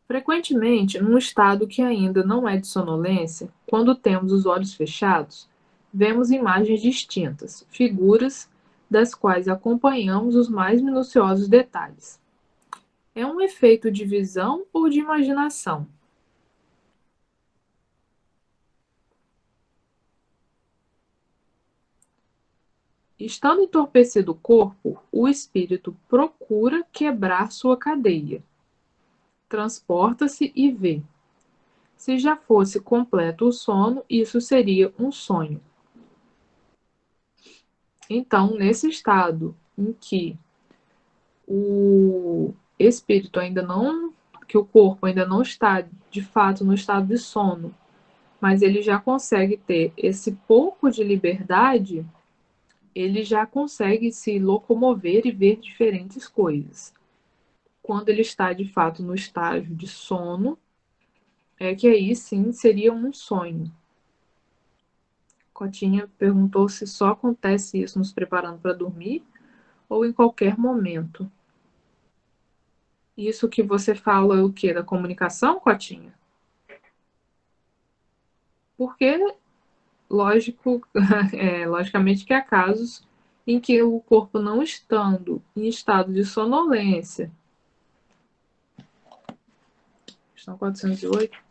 Frequentemente, num estado que ainda não é de sonolência, quando temos os olhos fechados, vemos imagens distintas, figuras das quais acompanhamos os mais minuciosos detalhes. É um efeito de visão ou de imaginação? Estando entorpecido o corpo, o espírito procura quebrar sua cadeia. Transporta-se e vê. Se já fosse completo o sono, isso seria um sonho. Então, nesse estado em que o espírito ainda não, que o corpo ainda não está de fato no estado de sono, mas ele já consegue ter esse pouco de liberdade, ele já consegue se locomover e ver diferentes coisas. Quando ele está de fato no estágio de sono, é que aí sim seria um sonho. Cotinha perguntou se só acontece isso nos preparando para dormir ou em qualquer momento. Isso que você fala é o quê? Da comunicação, Cotinha? Porque, logicamente que há casos em que o corpo não estando em estado de sonolência. Questão 408.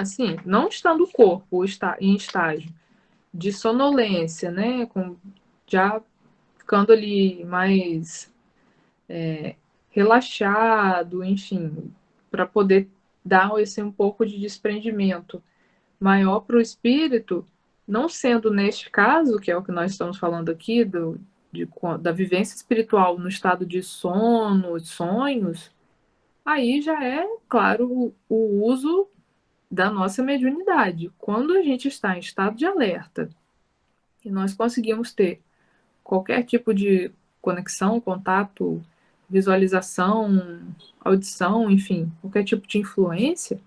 Sim, não estando o corpo em estágio de sonolência, né? Já ficando ali mais relaxado, enfim, para poder dar um pouco de desprendimento maior para o espírito, não sendo neste caso, que é o que nós estamos falando aqui, da vivência espiritual no estado de sono, sonhos, aí já é, claro, o uso da nossa mediunidade. Quando a gente está em estado de alerta e nós conseguimos ter qualquer tipo de conexão, contato, visualização, audição, enfim, qualquer tipo de influência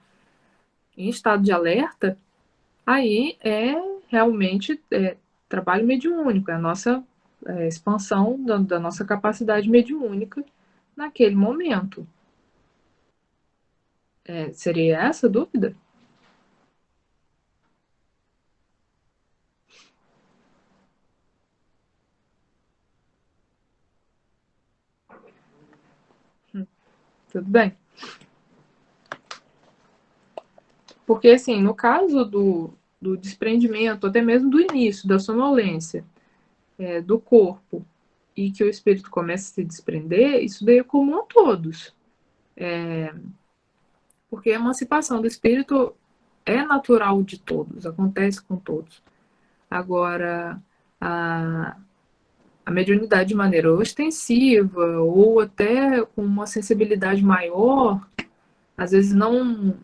em estado de alerta, aí é realmente trabalho mediúnico, é a nossa expansão da nossa capacidade mediúnica naquele momento. Seria essa a dúvida? Tudo bem. Porque, assim, no caso do desprendimento, até mesmo do início, da sonolência do corpo, e que o espírito começa a se desprender, isso daí é comum a todos. Porque a emancipação do espírito é natural de todos, acontece com todos. Agora, a mediunidade de maneira ostensiva ou até com uma sensibilidade maior, às vezes não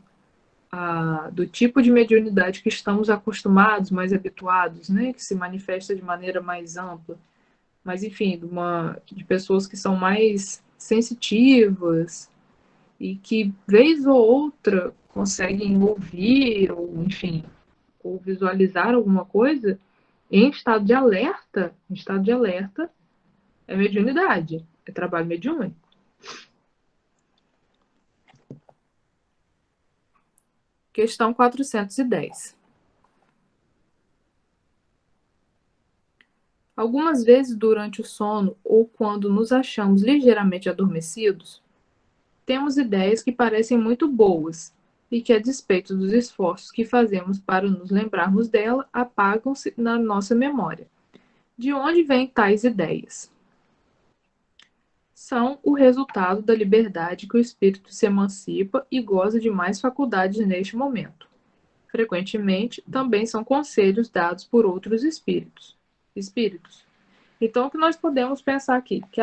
do tipo de mediunidade que estamos acostumados, mais habituados, né, que se manifesta de maneira mais ampla, mas enfim, de pessoas que são mais sensitivas e que vez ou outra conseguem ouvir ou enfim, ou visualizar alguma coisa em estado de alerta, é mediunidade, é trabalho mediúnico. Questão 410. Algumas vezes durante o sono ou quando nos achamos ligeiramente adormecidos, temos ideias que parecem muito boas e que, a despeito dos esforços que fazemos para nos lembrarmos dela, apagam-se na nossa memória. De onde vêm tais ideias? São o resultado da liberdade que o espírito se emancipa e goza de mais faculdades neste momento. Frequentemente, também são conselhos dados por outros espíritos. Então, o que nós podemos pensar aqui, que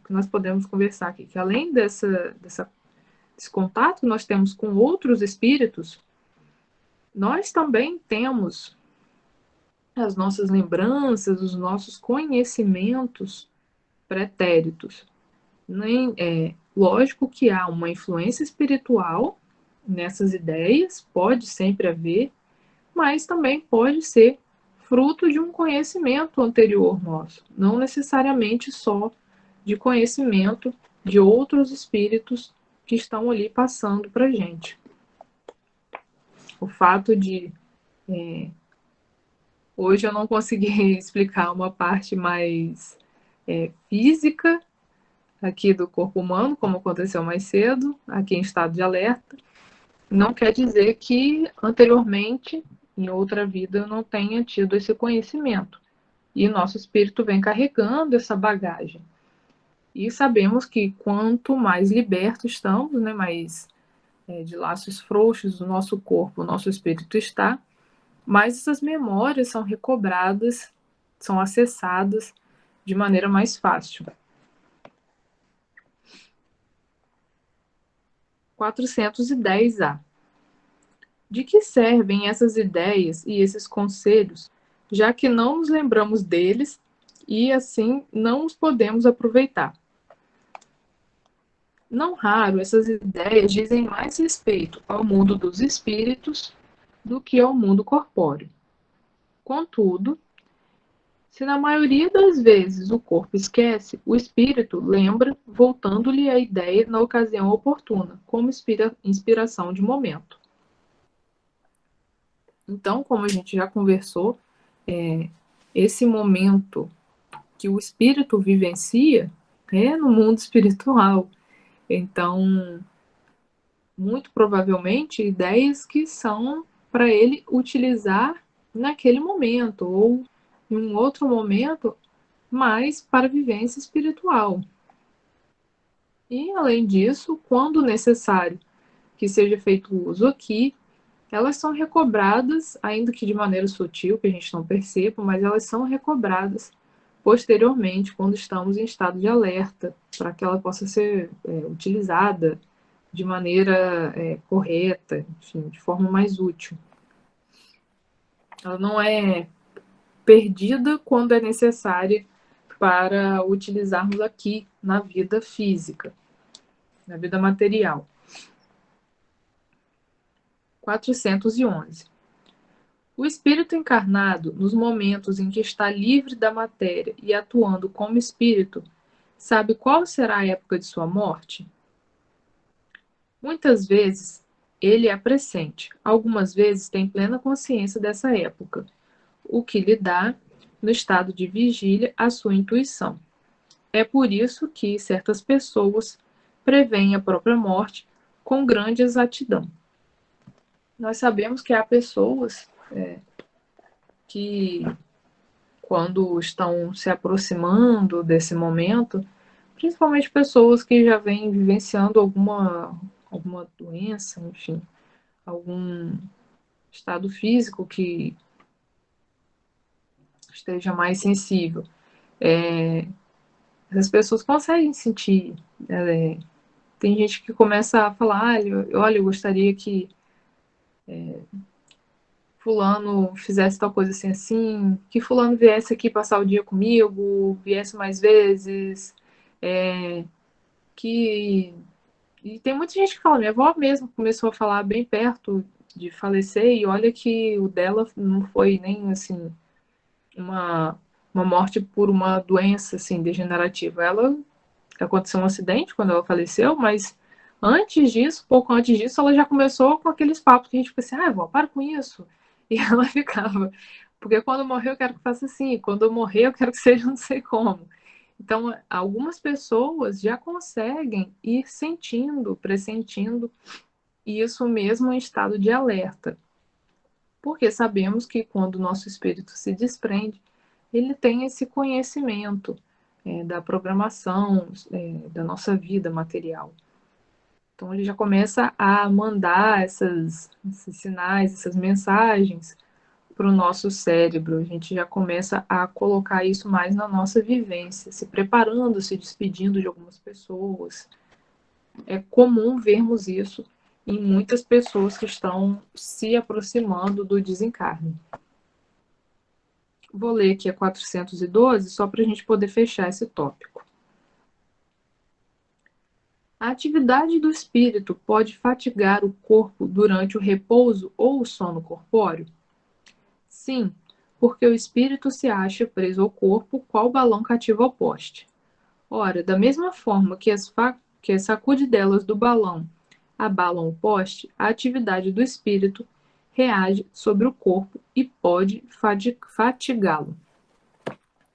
nós podemos conversar aqui, que além desse contato que nós temos com outros espíritos, nós também temos as nossas lembranças, os nossos conhecimentos pretéritos. Lógico que há uma influência espiritual nessas ideias, pode sempre haver, mas também pode ser fruto de um conhecimento anterior nosso, não necessariamente só de conhecimento de outros espíritos que estão ali passando para a gente. O fato de hoje eu não consegui explicar uma parte mais física aqui do corpo humano, como aconteceu mais cedo, aqui em estado de alerta, não quer dizer que anteriormente, em outra vida, eu não tenha tido esse conhecimento. E nosso espírito vem carregando essa bagagem. E sabemos que quanto mais libertos estamos, né, mais de laços frouxos do nosso corpo, o nosso espírito está, mais essas memórias são recobradas, são acessadas de maneira mais fácil. 410A. De que servem essas ideias e esses conselhos, já que não nos lembramos deles e assim não os podemos aproveitar? Não raro, essas ideias dizem mais respeito ao mundo dos espíritos do que ao mundo corpóreo. Contudo, se na maioria das vezes o corpo esquece, o espírito lembra, voltando-lhe a ideia na ocasião oportuna, como inspiração de momento. Então, como a gente já conversou, esse momento que o espírito vivencia é no mundo espiritual. Então, muito provavelmente, ideias que são para ele utilizar naquele momento ou em um outro momento, mas para vivência espiritual. E, além disso, quando necessário que seja feito uso aqui, elas são recobradas, ainda que de maneira sutil, que a gente não perceba, mas elas são recobradas posteriormente, quando estamos em estado de alerta, para que ela possa ser utilizada de maneira correta, enfim, de forma mais útil. Ela não é perdida quando é necessária para utilizarmos aqui na vida física, na vida material. 411. O espírito encarnado, nos momentos em que está livre da matéria e atuando como espírito, sabe qual será a época de sua morte? Muitas vezes ele é pressente, algumas vezes tem plena consciência dessa época, o que lhe dá, no estado de vigília, a sua intuição. É por isso que certas pessoas preveem a própria morte com grande exatidão. Nós sabemos que há pessoas que, quando estão se aproximando desse momento, principalmente pessoas que já vêm vivenciando alguma doença, enfim, algum estado físico que esteja mais sensível. As pessoas conseguem sentir. Tem gente que começa a falar, olha, eu gostaria que fulano fizesse tal coisa assim, assim, que fulano viesse aqui passar o dia comigo, viesse mais vezes, que... E tem muita gente que fala, minha avó mesmo começou a falar bem perto de falecer, e olha que o dela não foi nem, assim, uma morte por uma doença, assim, degenerativa. Ela aconteceu um acidente quando ela faleceu, mas antes disso, pouco antes disso, ela já começou com aqueles papos que a gente fica assim, vó, para com isso. E ela ficava, porque quando eu morrer eu quero que faça assim, quando eu morrer eu quero que seja não sei como. Então, algumas pessoas já conseguem ir sentindo, pressentindo isso mesmo em estado de alerta. Porque sabemos que quando o nosso espírito se desprende, ele tem esse conhecimento da programação da nossa vida material. Então ele já começa a mandar esses sinais, essas mensagens para o nosso cérebro. A gente já começa a colocar isso mais na nossa vivência, se preparando, se despedindo de algumas pessoas. É comum vermos isso em muitas pessoas que estão se aproximando do desencarne. Vou ler aqui a 412, só para a gente poder fechar esse tópico. A atividade do espírito pode fatigar o corpo durante o repouso ou o sono corpóreo? Sim, porque o espírito se acha preso ao corpo, qual balão cativo ao poste. Ora, da mesma forma que as sacudidelas do balão abalam o poste, a atividade do espírito reage sobre o corpo e pode fatigá-lo.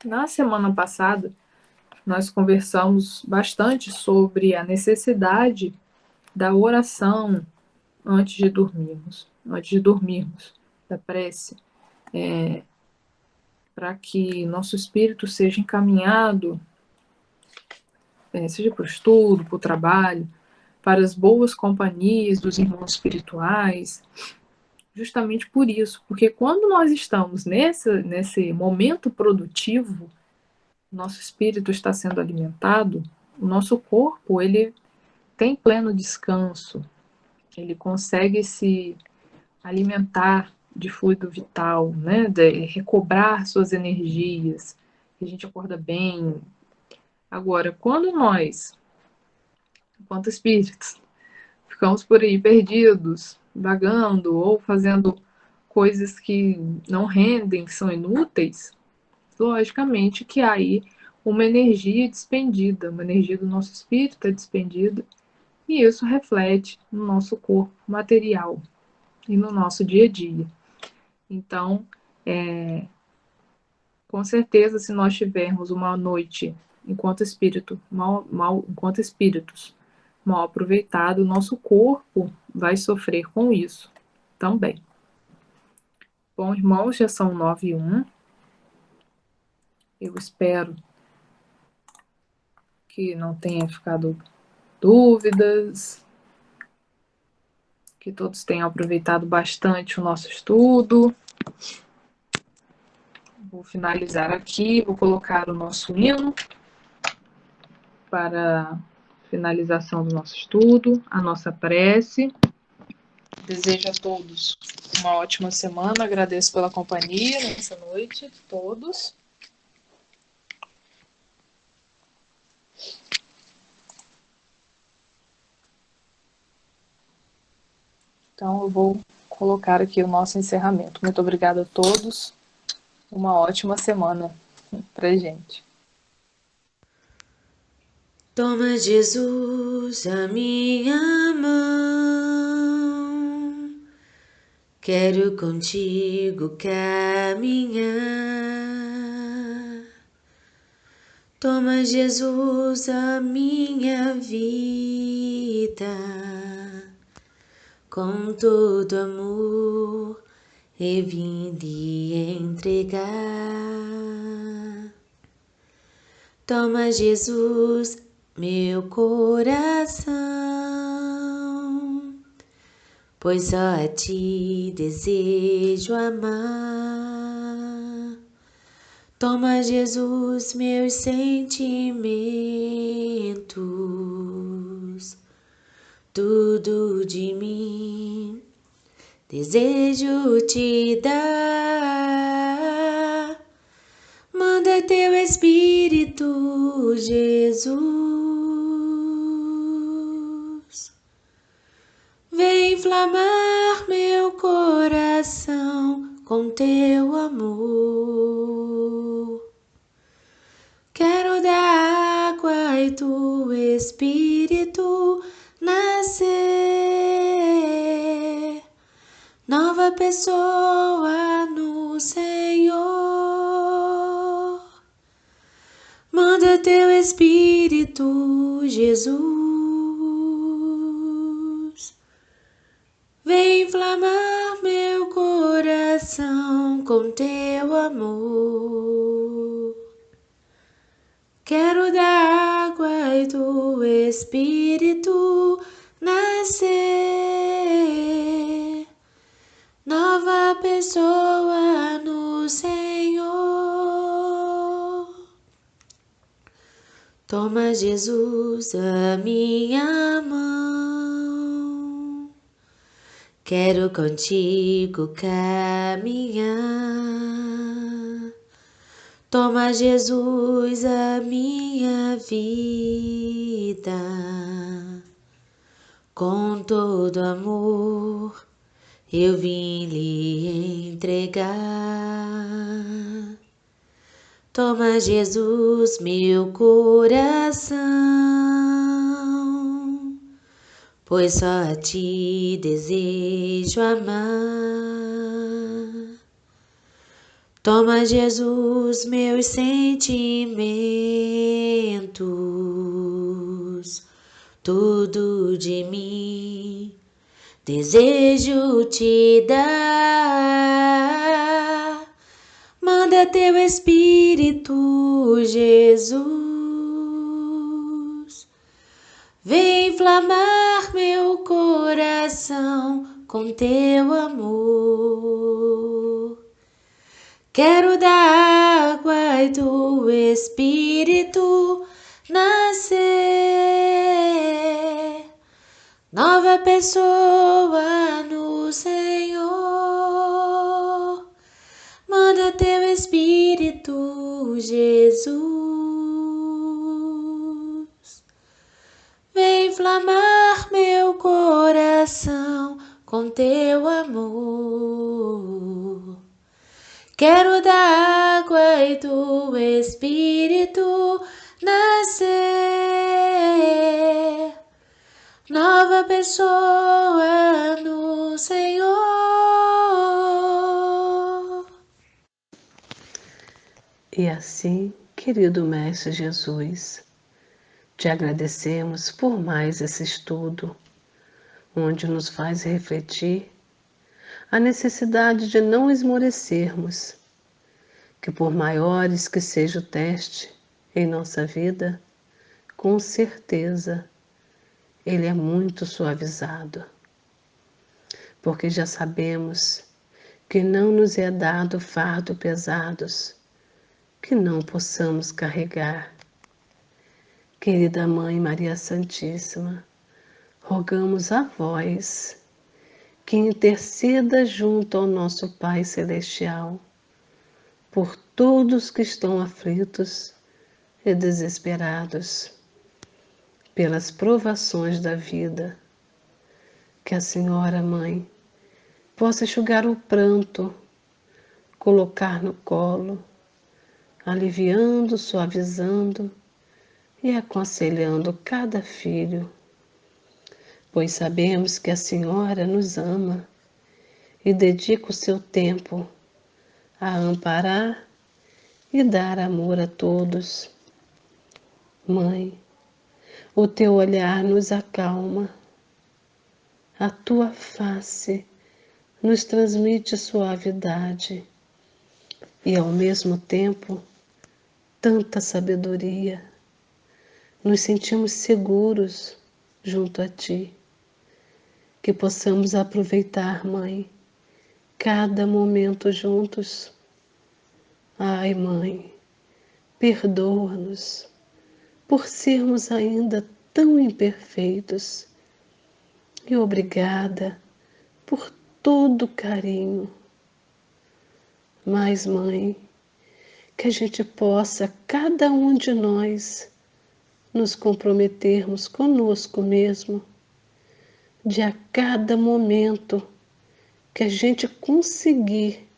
Na semana passada, nós conversamos bastante sobre a necessidade da oração antes de dormirmos, da prece, para que nosso espírito seja encaminhado, seja para o estudo, para o trabalho, para as boas companhias dos irmãos espirituais, justamente por isso, porque quando nós estamos nesse momento produtivo, nosso espírito está sendo alimentado, o nosso corpo ele tem pleno descanso, ele consegue se alimentar de fluido vital, né? De recobrar suas energias, a gente acorda bem. Agora, quando nós, enquanto espíritos, ficamos por aí perdidos, vagando ou fazendo coisas que não rendem, que são inúteis, logicamente que há aí uma energia despendida, uma energia do nosso espírito é despendida, e isso reflete no nosso corpo material e no nosso dia a dia. Então, com certeza, se nós tivermos uma noite enquanto espíritos mal aproveitado, o nosso corpo vai sofrer com isso também. Bom, irmãos, já são 9h01. Eu espero que não tenha ficado dúvidas, que todos tenham aproveitado bastante o nosso estudo. Vou finalizar aqui, vou colocar o nosso hino para finalização do nosso estudo, a nossa prece. Desejo a todos uma ótima semana, agradeço pela companhia nessa noite, todos. Então eu vou colocar aqui o nosso encerramento. Muito obrigada a todos, uma ótima semana pra gente. Toma, Jesus, a minha mão, quero contigo caminhar. Toma, Jesus, a minha vida, com todo amor eu vim lhe entregar. Toma, Jesus, meu coração, pois só a ti desejo amar. Toma, Jesus, meus sentimentos, tudo de mim desejo te dar. Manda teu Espírito, Jesus, vem inflamar meu coração com teu amor. Quero da água e do Espírito nascer, nova pessoa no Senhor. Manda teu Espírito, Jesus, vem inflamar meu coração com teu amor. Quero da água e do Espírito nascer, nova pessoa no Senhor. Toma, Jesus, a minha mão, quero contigo caminhar. Toma, Jesus, a minha vida, com todo amor eu vim lhe entregar. Toma, Jesus, meu coração, pois só a ti desejo amar. Toma, Jesus, meus sentimentos, tudo de mim desejo te dar. Manda teu Espírito, Jesus, vem inflamar meu coração com teu amor. Quero da água e do Espírito nascer, nova pessoa no Senhor. Manda teu Espírito, Jesus, vem inflamar meu coração com teu amor. Quero da água e do Espírito nascer, nova pessoa no Senhor. E assim, querido Mestre Jesus, te agradecemos por mais esse estudo, onde nos faz refletir a necessidade de não esmorecermos, que por maiores que seja o teste em nossa vida, com certeza ele é muito suavizado, porque já sabemos que não nos é dado fardo pesados que não possamos carregar. Querida Mãe Maria Santíssima, rogamos a vós que interceda junto ao nosso Pai Celestial por todos que estão aflitos e desesperados pelas provações da vida. Que a Senhora Mãe possa enxugar o pranto, colocar no colo, aliviando, suavizando e aconselhando cada filho, pois sabemos que a Senhora nos ama e dedica o seu tempo a amparar e dar amor a todos. Mãe, o teu olhar nos acalma, a tua face nos transmite suavidade e, ao mesmo tempo, tanta sabedoria. nos sentimos seguros junto a Ti. Que possamos aproveitar, Mãe, cada momento juntos. Ai, Mãe, perdoa-nos por sermos ainda tão imperfeitos e obrigada por todo o carinho. Mas, Mãe, que a gente possa, cada um de nós, nos comprometermos conosco mesmo, de a cada momento que a gente conseguir,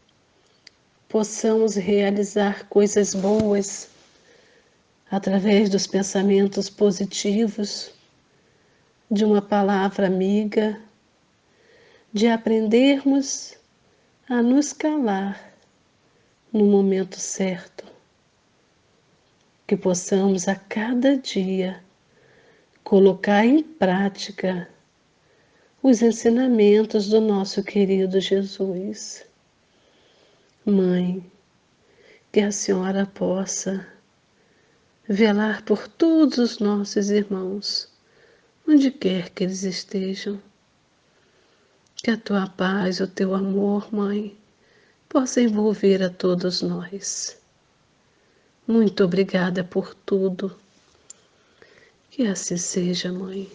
possamos realizar coisas boas através dos pensamentos positivos, de uma palavra amiga, de aprendermos a nos calar no momento certo. Que possamos a cada dia colocar em prática os ensinamentos do nosso querido Jesus. Mãe, que a Senhora possa velar por todos os nossos irmãos, onde quer que eles estejam. Que a Tua paz, o Teu amor, Mãe, possa envolver a todos nós. Muito obrigada por tudo. Que assim seja, Mãe.